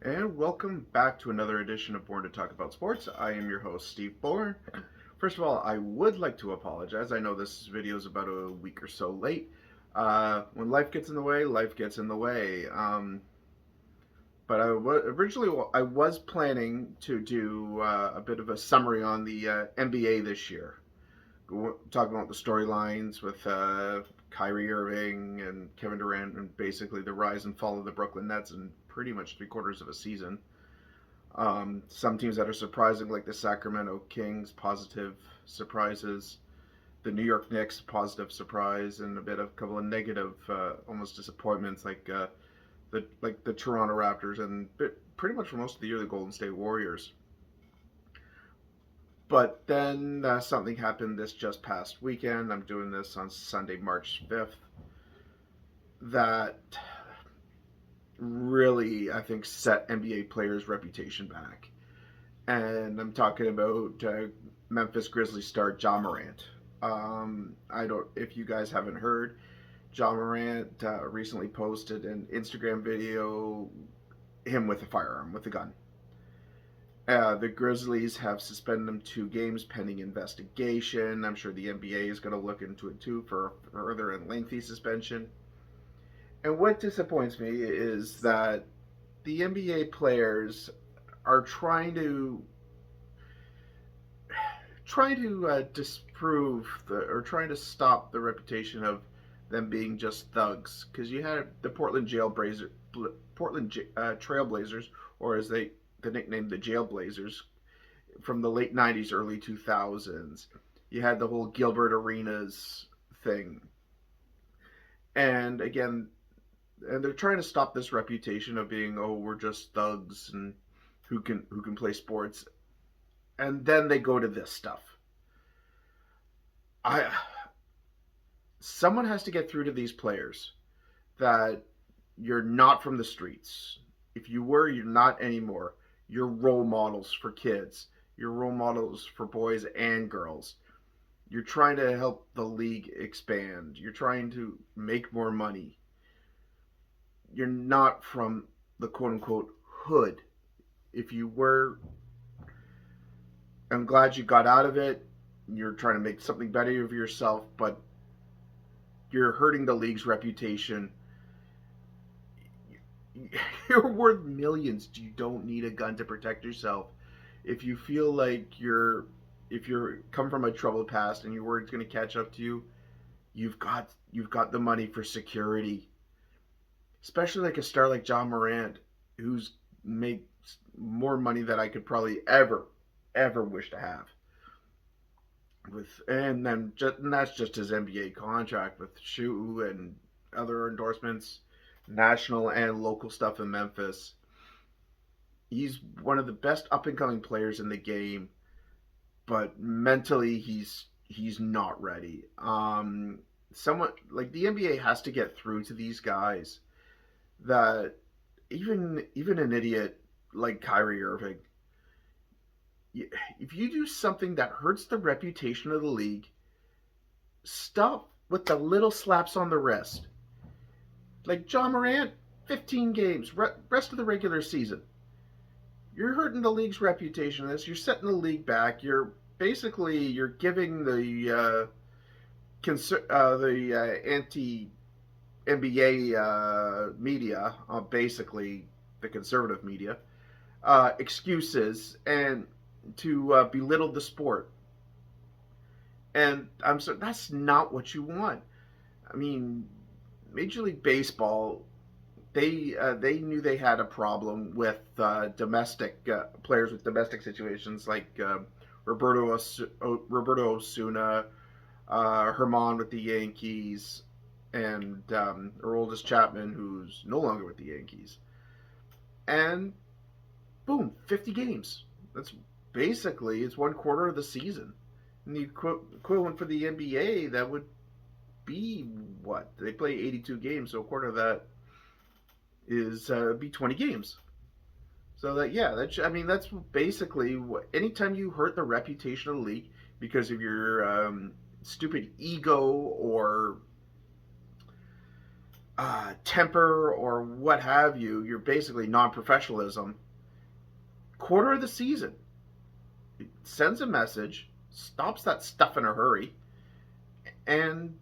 And welcome back to another edition of Born to Talk About Sports. I am your host, Steve Bourne. First of all, I would like to apologize. I know this video is about a week or so late. When life gets in the way, life gets in the way. But originally I was planning to do a bit of a summary on the NBA this year, talking about the storylines with Kyrie Irving and Kevin Durant, and basically the rise and fall of the Brooklyn Nets in pretty much three-quarters of a season. Some teams that are surprising, like the Sacramento Kings, positive surprises. The New York Knicks, positive surprise, and a couple of negative, almost disappointments, like the Toronto Raptors, and pretty much for most of the year the Golden State Warriors. But then something happened this just past weekend. I'm doing this on Sunday, March 5th. That really, I think, set NBA players' reputation back. And I'm talking about Memphis Grizzlies star Ja Morant. I don't, if you guys haven't heard, Ja Morant recently posted an Instagram video, him with a firearm, with a gun. The Grizzlies have suspended him 2 games pending investigation. I'm sure the NBA is going to look into it too for a further and lengthy suspension. And what disappoints me is that the NBA players are trying to disprove or trying to stop the reputation of them being just thugs. Because you had the Portland Trailblazers, or as the nickname the Jailblazers, from the late '90s, early 2000s. You had the whole Gilbert Arenas thing, and again, and they're trying to stop this reputation of being, oh, we're just thugs and who can play sports, and then they go to this stuff. I Someone has to get through to these players that you're not from the streets. If you were, you're not anymore. You're role models for kids. You're role models for boys and girls. You're trying to help the league expand. You're trying to make more money. You're not from the quote unquote hood. If you were, I'm glad you got out of it. You're trying to make something better of yourself, but you're hurting the league's reputation. You're worth millions. You don't need a gun to protect yourself. If you feel like if you're come from a troubled past and your word's going to catch up to you, you've got the money for security. Especially like a star like Ja Morant, who's makes more money than I could probably ever wish to have. And that's just his NBA contract with Shoe and other endorsements, national and local stuff in Memphis. He's one of the best up and coming players in the game, but mentally he's not ready. Someone like the NBA has to get through to these guys that even an idiot like Kyrie Irving, if you do something that hurts the reputation of the league, stop with the little slaps on the wrist. Like Ja Morant, 15 games, rest of the regular season. You're hurting the league's reputation. This you're setting the league back. You're giving the anti NBA media, basically the conservative media, excuses and to belittle the sport. And I'm so that's not what you want. I mean, Major League Baseball, they knew they had a problem with domestic players with domestic situations like Roberto Osuna, Herman with the Yankees, and Aroldis Chapman, who's no longer with the Yankees. And boom, 50 games. That's basically it's 1/4 of the season. And the equivalent for the NBA, that would be what they play 82 games, so a quarter of that is be 20 games. So that yeah, that's basically what. Anytime you hurt the reputation of the league because of your stupid ego or temper or what have you, you're basically non-professionalism. Quarter of the season, it sends a message, stops that stuff in a hurry, and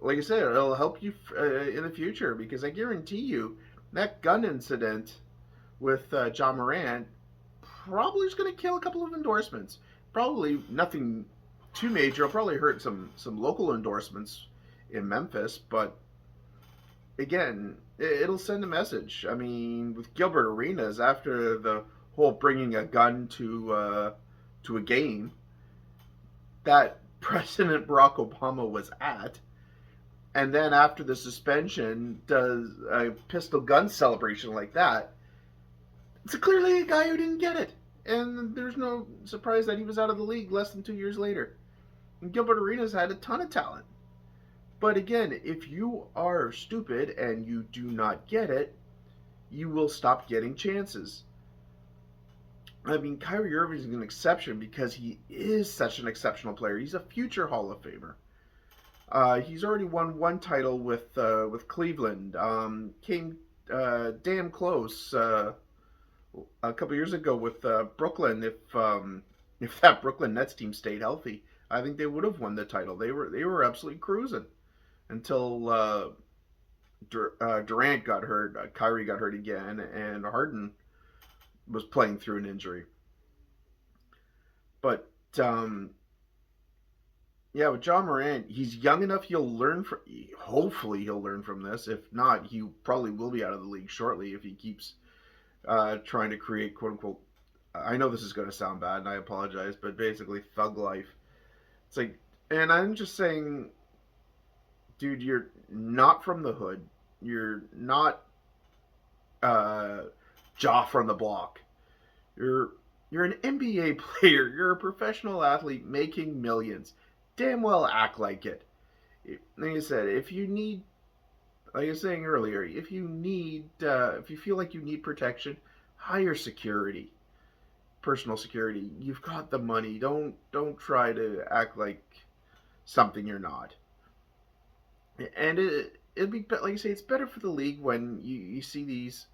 like I said, it'll help you in the future because I guarantee you that gun incident with John Moran probably is going to kill a couple of endorsements. Probably nothing too major. It'll probably hurt some local endorsements in Memphis, but again, it'll send a message. I mean, with Gilbert Arenas, after the whole bringing a gun to a game that President Barack Obama was at, and then after the suspension, does a pistol gun celebration like that. It's clearly a guy who didn't get it, and there's no surprise that he was out of the league less than 2 years later. And Gilbert Arenas had a ton of talent. But again, if you are stupid and you do not get it, you will stop getting chances. I mean, Kyrie Irving is an exception because he is such an exceptional player. He's a future Hall of Famer. He's already won one title with Cleveland. Came damn close a couple years ago with Brooklyn. If that Brooklyn Nets team stayed healthy, I think they would have won the title. They were absolutely cruising until Durant got hurt, Kyrie got hurt again, and Harden was playing through an injury. But yeah, with John Morant, he's young enough. He'll learn from. Hopefully, he'll learn from this. If not, he probably will be out of the league shortly if he keeps trying to create "quote unquote." I know this is going to sound bad, and I apologize, but basically, thug life. It's like, and I'm just saying, dude, you're not from the hood. You're not Jaw from the block. You're you're an NBA player. You're a professional athlete making millions. Damn well act like it. Like I said, if you need, like I was saying earlier, if you feel like you need protection, hire security, personal security. You've got the money. Don't try to act like something you're not. And it'd be like you say, it's better for the league when you see these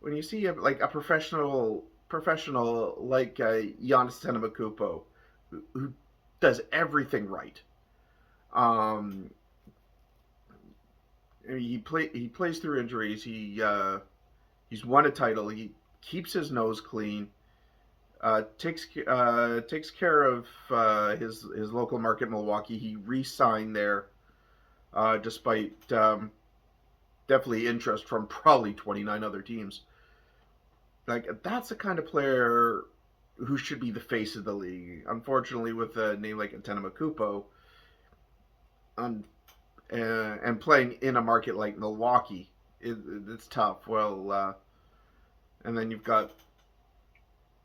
when you see like a professional like Giannis Antetokounmpo who does everything right. Um, he plays through injuries. He's won a title. He keeps his nose clean. Takes care of his local market, Milwaukee. He re-signed there, despite definitely interest from probably 29 other teams. Like that's the kind of player who should be the face of the league. Unfortunately, with a name like Antetokounmpo, um, and playing in a market like Milwaukee, it's tough. And then you've got,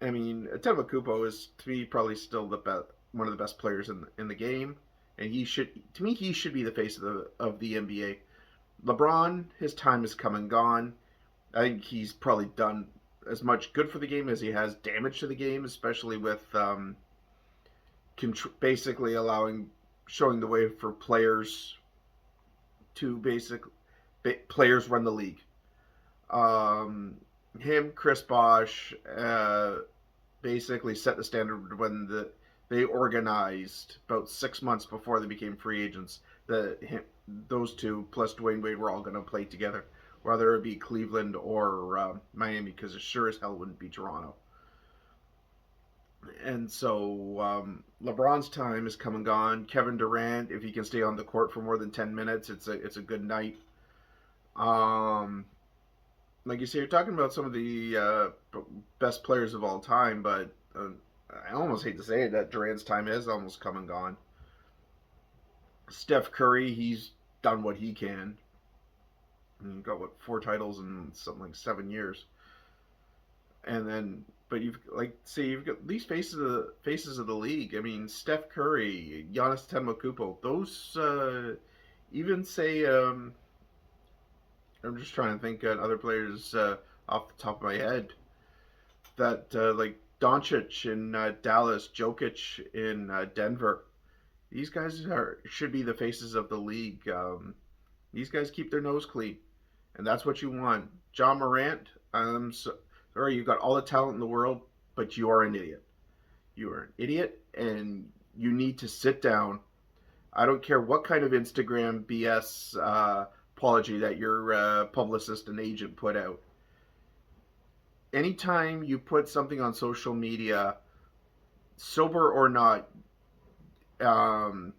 I mean, Antetokounmpo is to me probably still one of the best players in the game, and he should be the face of the NBA. LeBron, his time has come and gone. I think he's probably done as much good for the game as he has damage to the game, especially with basically showing the way for players to players run the league. Um, Chris Bosh, basically set the standard when they organized about 6 months before they became free agents. Those two plus Dwayne Wade were all going to play together, whether it be Cleveland or Miami, because it sure as hell wouldn't be Toronto. And so LeBron's time is come and gone. Kevin Durant, if he can stay on the court for more than 10 minutes, it's a good night. Like you say, you're talking about some of the best players of all time, but I almost hate to say it, that Durant's time is almost come and gone. Steph Curry, he's done what he can. He got 4 titles in something like 7 years, and then but you've got these faces of the league. I mean, Steph Curry, Giannis Antetokounmpo, those even say I'm just trying to think of other players off the top of my head that like Doncic in Dallas, Jokic in Denver. These guys should be the faces of the league. These guys keep their nose clean, and that's what you want. John Morant, sorry, you got all the talent in the world, but you are an idiot. You are an idiot, and you need to sit down. I don't care what kind of Instagram BS apology that your publicist and agent put out. Anytime you put something on social media, sober or not, um,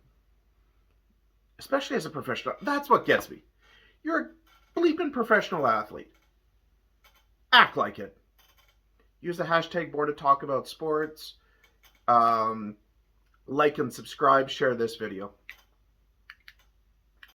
especially as a professional, that's what gets me. You're a bleeping professional athlete. Act like it. Use the hashtag Born to Talk About Sports. Um, like and subscribe. Share this video.